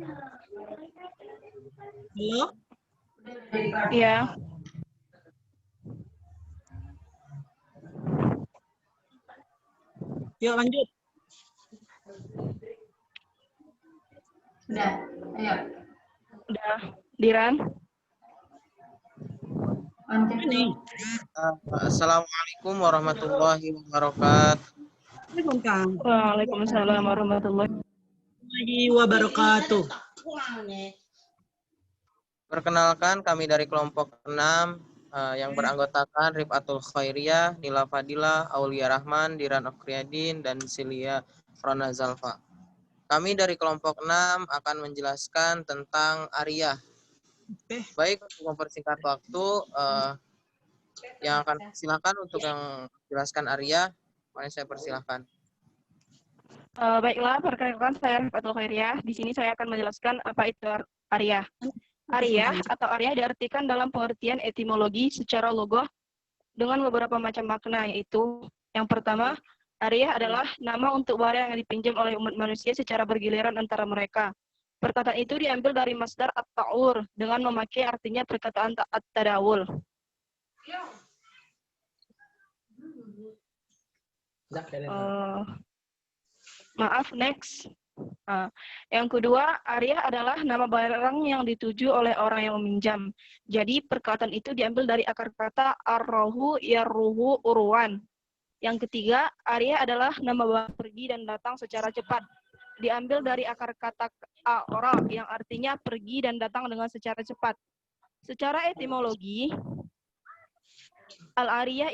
Halo? Iya. Yuk lanjut. Sudah, ayo. Udah. Diran. Ini. Assalamualaikum warahmatullahi wabarakatuh. Waalaikumsalam warahmatullahi wabarakatuh. Perkenalkan, kami dari kelompok 6 yang beranggotakan Rifatul Khairiyah, Nila Fadila, Aulia Rahman, Diran Okriadin, dan Silia Rona Zalfa. Kami dari kelompok 6 akan menjelaskan tentang Ariyah. Baik, untuk mempersingkat waktu, yang akan silakan untuk yang menjelaskan Ariyah, mari saya persilahkan. Baiklah, perkenalkan saya Rifatul Khairiyah. Di sini saya akan menjelaskan apa itu Ariyah. Ariyah atau Ariyah diartikan dalam pengertian etimologi secara logoh dengan beberapa macam makna, yaitu yang pertama, Ariyah adalah nama untuk barang yang dipinjam oleh umat manusia secara bergiliran antara mereka. Perkataan itu diambil dari masdar at-ta'ur dengan memakai artinya perkataan at-tadawul. Maaf, next. Yang kedua, Ariyah adalah nama barang yang dituju oleh orang yang meminjam. Jadi perkataan itu diambil dari akar kata ar-rohu, yarruhu, urwan. Yang ketiga, Ariyah adalah nama barang pergi dan datang secara cepat. Diambil dari akar kata a'ra yang artinya pergi dan datang dengan secara cepat. Secara etimologi, al-ariyah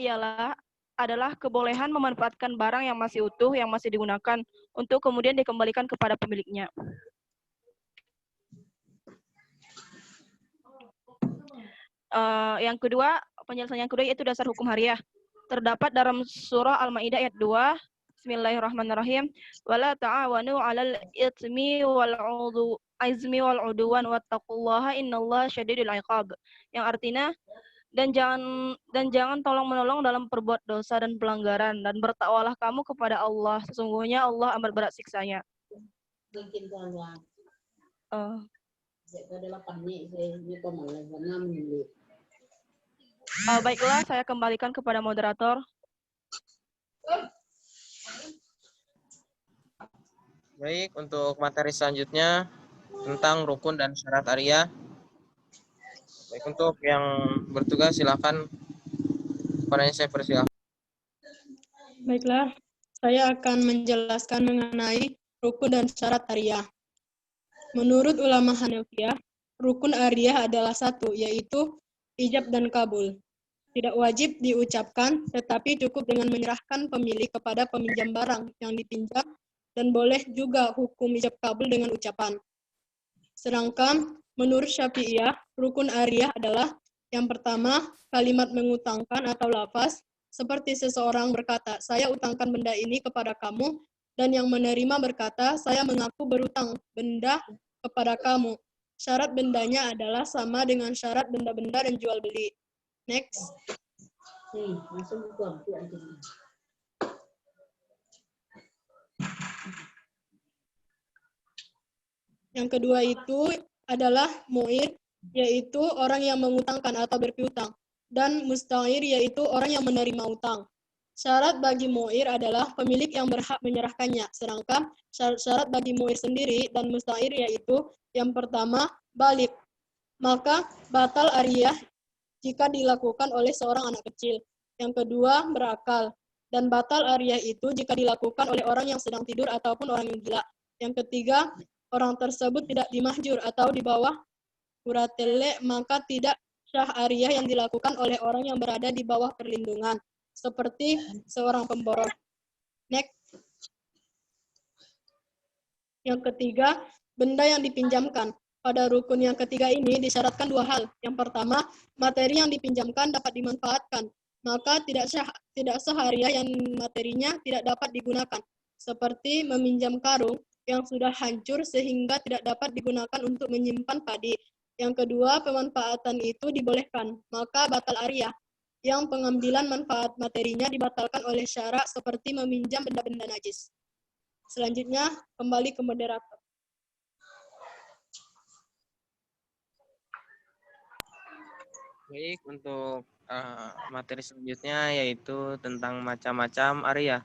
adalah kebolehan memanfaatkan barang yang masih utuh, yang masih digunakan, untuk kemudian dikembalikan kepada pemiliknya. Yang kedua, penjelasan yang kedua yaitu dasar hukum Ariyah. Terdapat dalam surah Al-Maidah ayat 2, Bismillahirrahmanirrahim. Wala ta'awanu 'alal itsmi wal 'udwan wattaqullaha innallaha syadidul 'iqab. Yang artinya dan jangan tolong-menolong dalam perbuat dosa dan pelanggaran, dan bertakwalah kamu kepada Allah, sesungguhnya Allah amat berat siksanya. Baiklah, saya kembalikan kepada moderator. Baik, untuk materi selanjutnya tentang rukun dan syarat Ariyah. Baik, untuk yang bertugas silakan, kepadanya saya persilahkan. Baiklah, saya akan menjelaskan mengenai rukun dan syarat Ariyah. Menurut ulama Hanafiyah, rukun Ariyah adalah satu, yaitu ijab dan kabul. Tidak wajib diucapkan, tetapi cukup dengan menyerahkan pemilik kepada peminjam barang yang dipinjam, dan boleh juga hukum ijab kabul dengan ucapan. Sedangkan menurut Syafi'iyah, rukun Ariyah adalah yang pertama, kalimat mengutangkan atau lafaz, seperti seseorang berkata, saya utangkan benda ini kepada kamu, dan yang menerima berkata, saya mengaku berutang benda kepada kamu. Syarat bendanya adalah sama dengan syarat benda-benda dan jual beli. Next. Yang kedua itu adalah mu'ir, yaitu orang yang mengutangkan atau berpiutang, dan musta'ir, yaitu orang yang menerima utang. Syarat bagi mu'ir adalah pemilik yang berhak menyerahkannya, sedangkan syarat bagi mu'ir sendiri dan musta'ir yaitu yang pertama, balik. Maka batal Ariyah jika dilakukan oleh seorang anak kecil. Yang kedua, berakal. Dan batal Ariyah itu jika dilakukan oleh orang yang sedang tidur ataupun orang yang gila. Yang ketiga, orang tersebut tidak dimahjur atau di bawah kuratele, maka tidak syah Ariyah yang dilakukan oleh orang yang berada di bawah perlindungan, seperti seorang pemborong. Next. Yang ketiga, benda yang dipinjamkan. Pada rukun yang ketiga ini disyaratkan dua hal. Yang pertama, materi yang dipinjamkan dapat dimanfaatkan, maka tidak sah Ariyah yang materinya tidak dapat digunakan, seperti meminjam karung yang sudah hancur sehingga tidak dapat digunakan untuk menyimpan padi. Yang kedua, pemanfaatan itu dibolehkan, maka batal Ariyah yang pengambilan manfaat materinya dibatalkan oleh syarat seperti meminjam benda-benda najis. Selanjutnya, kembali ke moderator. Baik, untuk materi selanjutnya yaitu tentang macam-macam Arya.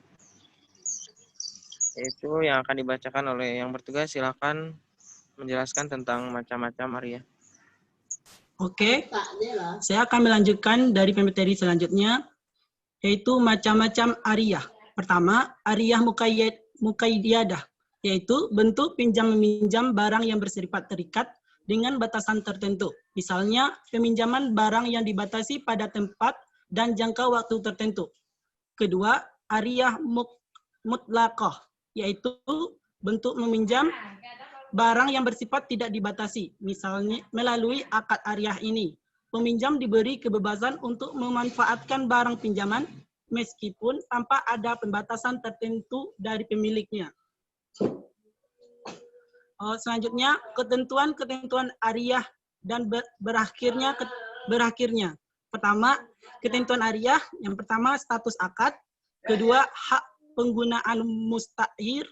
Yaitu yang akan dibacakan oleh yang bertugas, silakan menjelaskan tentang macam-macam Arya. Oke, saya akan melanjutkan dari pemateri selanjutnya, yaitu macam-macam ariyah. Pertama, ariyah mukayyadah, yaitu bentuk pinjam-meminjam barang yang bersifat terikat dengan batasan tertentu. Misalnya, peminjaman barang yang dibatasi pada tempat dan jangka waktu tertentu. Kedua, ariyah mutlaqah, yaitu bentuk meminjam barang yang bersifat tidak dibatasi. Misalnya, melalui akad ariyah ini, peminjam diberi kebebasan untuk memanfaatkan barang pinjaman meskipun tanpa ada pembatasan tertentu dari pemiliknya. Selanjutnya, ketentuan-ketentuan ariyah dan berakhirnya. Pertama, ketentuan ariyah. Yang pertama, status akad. Kedua, hak penggunaan mustahir.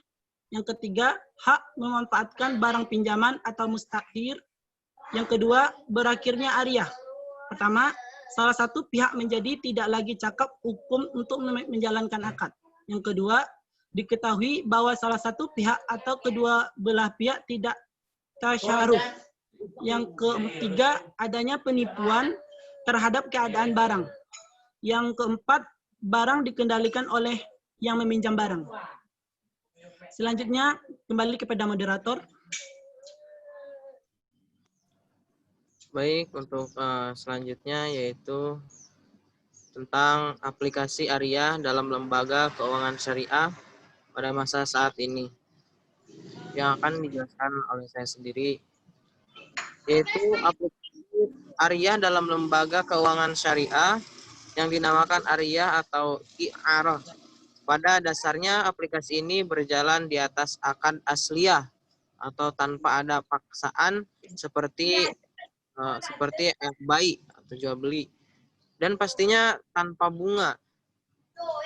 Yang ketiga, hak memanfaatkan barang pinjaman atau mustahir. Yang kedua, berakhirnya ariyah. Pertama, salah satu pihak menjadi tidak lagi cakap hukum untuk menjalankan akad. Yang kedua, diketahui bahwa salah satu pihak atau kedua belah pihak tidak tasyaruf. Yang ketiga, adanya penipuan terhadap keadaan barang. Yang keempat, barang dikendalikan oleh yang meminjam barang. Selanjutnya, kembali kepada moderator. Baik, untuk selanjutnya yaitu tentang aplikasi Arya dalam lembaga keuangan syariah pada masa saat ini, yang akan dijelaskan oleh saya sendiri, yaitu aplikasi Arya dalam lembaga keuangan syariah yang dinamakan Arya atau i'arah. Pada dasarnya aplikasi ini berjalan di atas akad asliyah atau tanpa ada paksaan seperti bayi atau jual beli, dan pastinya tanpa bunga.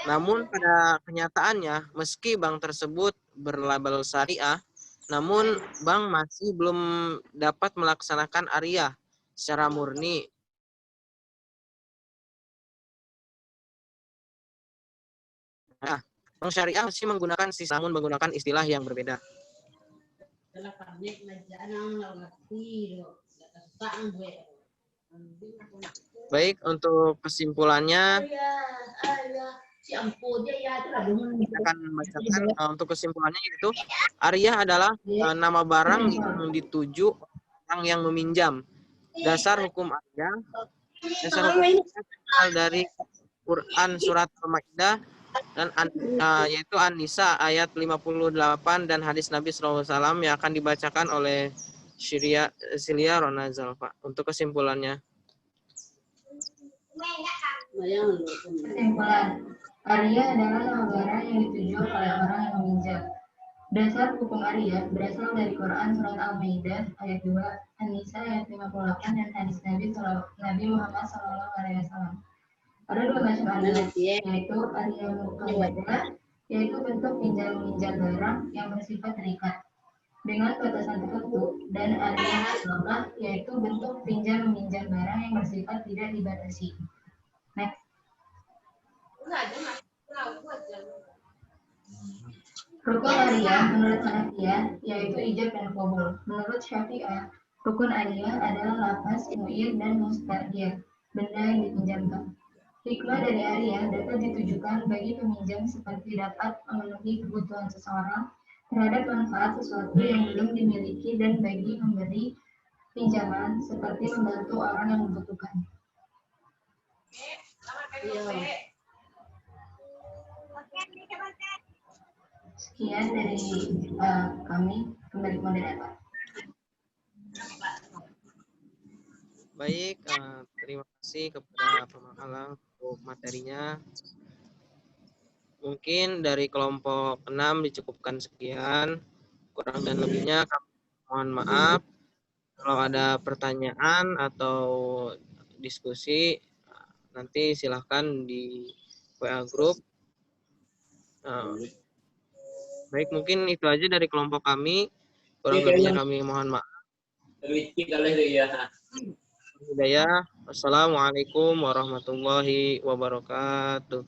Namun pada kenyataannya, meski bank tersebut berlabel syariah, namun bank masih belum dapat melaksanakan Arya secara murni. Nah, bank syariah masih menggunakan namun menggunakan istilah yang berbeda. Baik, untuk kesimpulannya, kita akan membacakan untuk kesimpulannya, itu Arya adalah nama barang yang dituju orang yang meminjam. Dasar hukum Arya berasal dari Quran surat Al-Maidah dan yaitu An-Nisa ayat 58 dan hadis Nabi SAW yang akan dibacakan oleh Silia Ronazalfa. Untuk kesimpulannya. Kesimpulan, Arya adalah nama barang yang dituju oleh orang yang meminjam. Dasar hukum Arya berasal dari Quran surat Al-Maidah ayat 2, An-Nisa ayat 58 dan hadis Nabi Muhammad SAW. Ada dua macam Arya, yaitu Arya mukayyadah, yaitu bentuk pinjam-minjam barang yang bersifat terikat dengan batasan tertentu, dan Arya mutlaqah, yaitu bentuk pinjam-minjam barang yang bersifat tidak dibatasi. Next. Rukun Arya menurut Hanafiyah yaitu ijab dan qabul. Menurut Syafi'iyah, rukun Arya adalah lafaz, mu'ir, dan mustahir, benda yang dipinjamkan. Hikmah dari Arya dapat ditujukan bagi peminjam seperti dapat memenuhi kebutuhan seseorang terhadap manfaat sesuatu yang belum dimiliki, dan bagi memberi pinjaman seperti membantu orang yang membutuhkan. Sekian dari kami, kembali ke moderator. Baik, terima kasih kepada pemahalang untuk materinya. Mungkin dari kelompok 6 dicukupkan sekian. Kurang dan lebihnya kami mohon maaf. Kalau ada pertanyaan atau diskusi, nanti silahkan di WA group. Baik, mungkin itu aja dari kelompok kami. Kurang lebihnya kami mohon maaf. Hidayah. Wassalamualaikum warahmatullahi wabarakatuh.